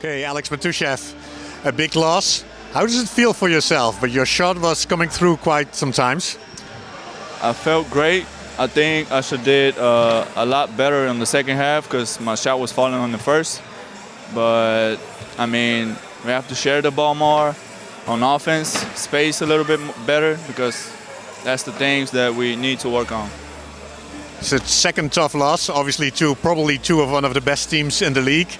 Okay, Aleks Matushev, a big loss. How does it feel for yourself? But your shot was coming through quite sometimes. I felt great. I think I should did a lot better in the second half because my shot was falling on the first. But I mean, we have to share the ball more on offense, space a little bit better because that's the things that we need to work on. It's a second tough loss, obviously probably two of one of the best teams in the league.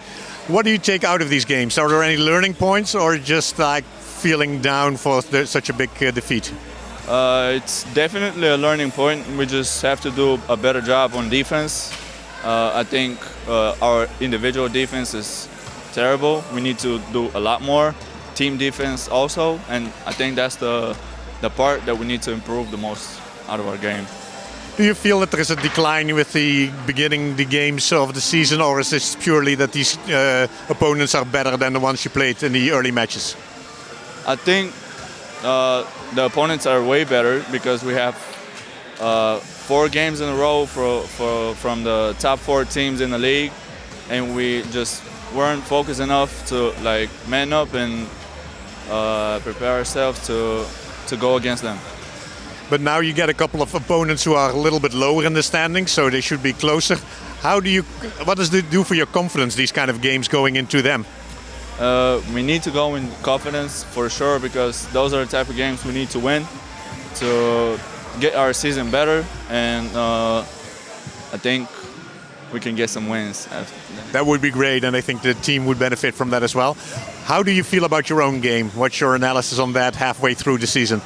What do you take out of these games? Are there any learning points or just like feeling down for such a big defeat? It's definitely a learning point. We just have to do a better job on defense. I think our individual defense is terrible. We need to do a lot more. Team defense also, and I think that's the part that we need to improve the most out of our game. Do you feel that there is a decline with the beginning the games of the season, or is this purely that these opponents are better than the ones you played in the early matches? I think the opponents are way better because we have 4 games in a row from the top 4 teams in the league, and we just weren't focused enough to like man up and prepare ourselves to go against them. But now you get a couple of opponents who are a little bit lower in the standings, so they should be closer. What does it do for your confidence, these kind of games going into them? We need to go in confidence for sure because those are the type of games we need to win to get our season better, and I think we can get some wins. That would be great, and I think the team would benefit from that as well. How do you feel about your own game? What's your analysis on that halfway through the season?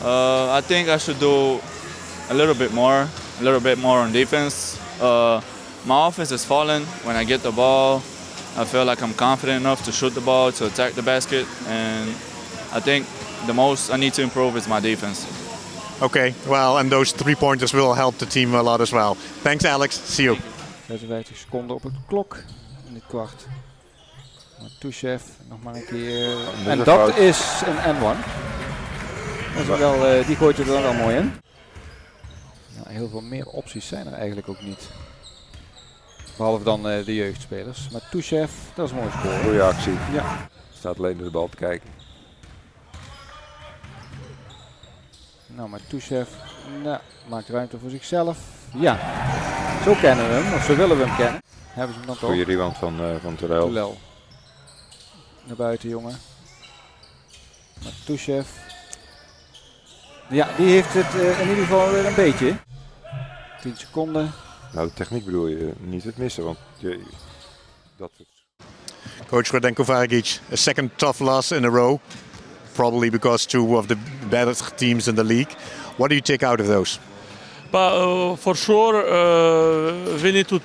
I think I should do a little bit more on defense. My offense is falling. When I get the ball, I feel like I'm confident enough to shoot the ball, to attack the basket, and I think the most I need to improve is my defense. Okay, well, and those 3-pointers will help the team a lot as well. Thanks, Aleks. See you. 56 seconden op het klok in dit kwart. Matushev nog maar een keer. En dat is een N1. Die gooit er dan wel mooi in. Nou, heel veel meer opties zijn er eigenlijk ook niet. Behalve dan de jeugdspelers. Matushev, dat is een mooie score. Goeie actie. Ja. Staat alleen naar de bal te kijken. Nou, Matushev maakt ruimte voor zichzelf. Ja, zo kennen we hem, of zo willen we hem kennen. Hebben ze hem dan toch? Goeie rebound van Terrell. Naar buiten, jongen. Matushev. Ja, die heeft het in ieder geval weer een beetje. 10 seconden. Nou, de techniek bedoel je, niet het missen, want dat soort... Coach Radenko Varagić, a second tough loss in a row. Probably because 2 of the better teams in the league. What do you take out of those? But for sure, we need to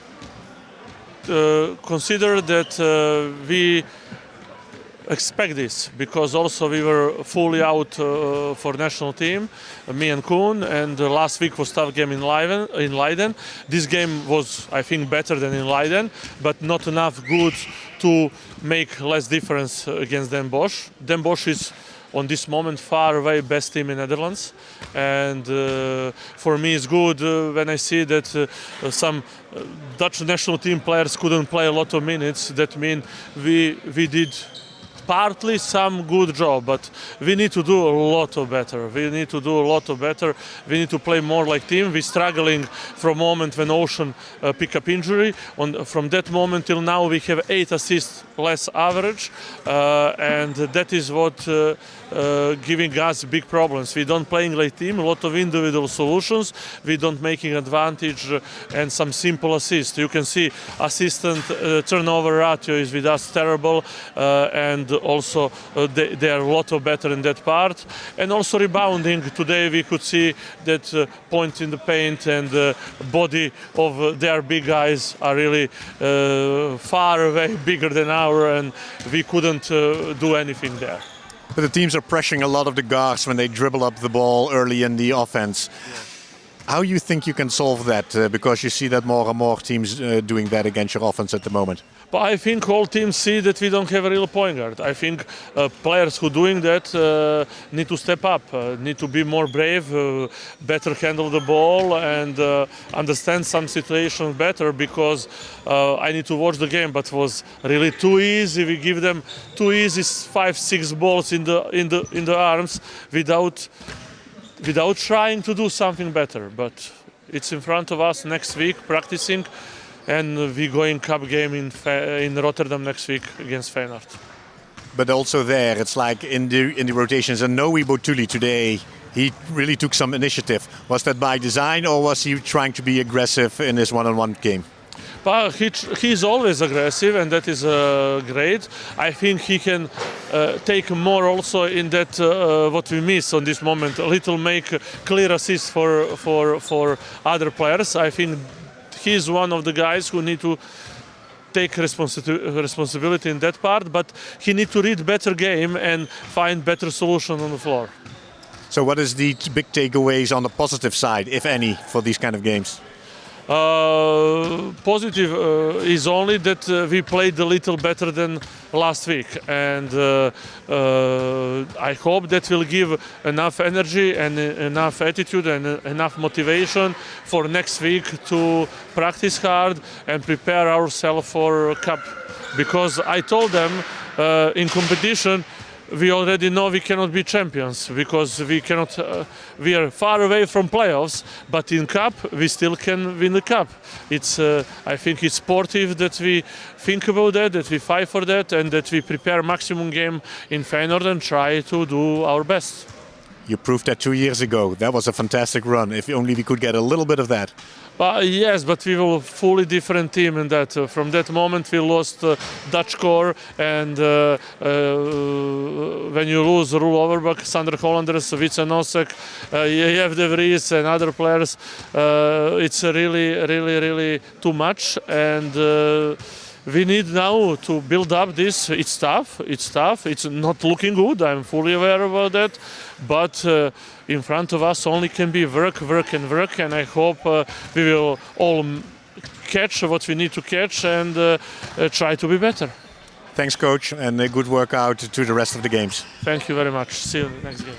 consider that we expect this because also we were fully out for national team, me and Koen, and last week was tough game in Leiden. This game was, I think, better than in Leiden, but not enough good to make less difference against Den Bosch. Den Bosch is on this moment far away best team in Netherlands, and for me it's good when I see that some Dutch national team players couldn't play a lot of minutes. That means we did partly some good job, but we need to do a lot better. We need to play more like team. We're struggling from moment when Ocean pick up injury. From that moment till now we have 8 assists less average, and that is what giving us big problems. We don't playing like team, a lot of individual solutions. We don't making advantage and some simple assists. You can see assistant turnover ratio is with us terrible, and also they are a lot better in that part. And also rebounding. Today we could see that point in the paint and the body of their big guys are really far away bigger than ours, and we couldn't do anything there. But the teams are pressuring a lot of the guards when they dribble up the ball early in the offense. How you think you can solve that? Because you see that more and more teams doing that against your offense at the moment. But I think all teams see that we don't have a real point guard. I think players who doing that need to step up, need to be more brave, better handle the ball, and understand some situations better. Because I need to watch the game, but it was really too easy. We give them too easy 5-6 balls in the arms without trying to do something better. But it's in front of us next week practicing. And we going cup game in Rotterdam next week against Feyenoord. But also there, it's like in the rotations. And Noe Botuli today, he really took some initiative. Was that by design, or was he trying to be aggressive in his one-on-one game? But he's always aggressive, and that is great. I think he can take more also in that what we miss on this moment. A little make clear assist for other players. I think he's one of the guys who need to take responsibility in that part, but he need to read better game and find better solution on the floor. So what is the big takeaways on the positive side, if any, for these kind of games? Positive is only that we played a little better than last week, and I hope that will give enough energy and enough attitude and enough motivation for next week to practice hard and prepare ourselves for Cup. Because I told them in competition we already know we cannot be champions because we cannot. We are far away from playoffs, but in Cup we still can win the Cup. It's. I think it's sportive that we think about that we fight for that, and that we prepare maximum game in Feyenoord and try to do our best. You proved that 2 years ago. That was a fantastic run. If only we could get a little bit of that. Yes, but we were a fully different team in that. From that moment we lost Dutch core, and when you lose Roel Overbak, Sander Hollanders, Wietse Nosek, Jeff De Vries and other players, it's really too much. And we need now to build up this. It's tough. It's not looking good. I'm fully aware about that. But in front of us only can be work. And I hope we will all catch what we need to catch and try to be better. Thanks, coach, and a good workout to the rest of the games. Thank you very much. See you in the next game.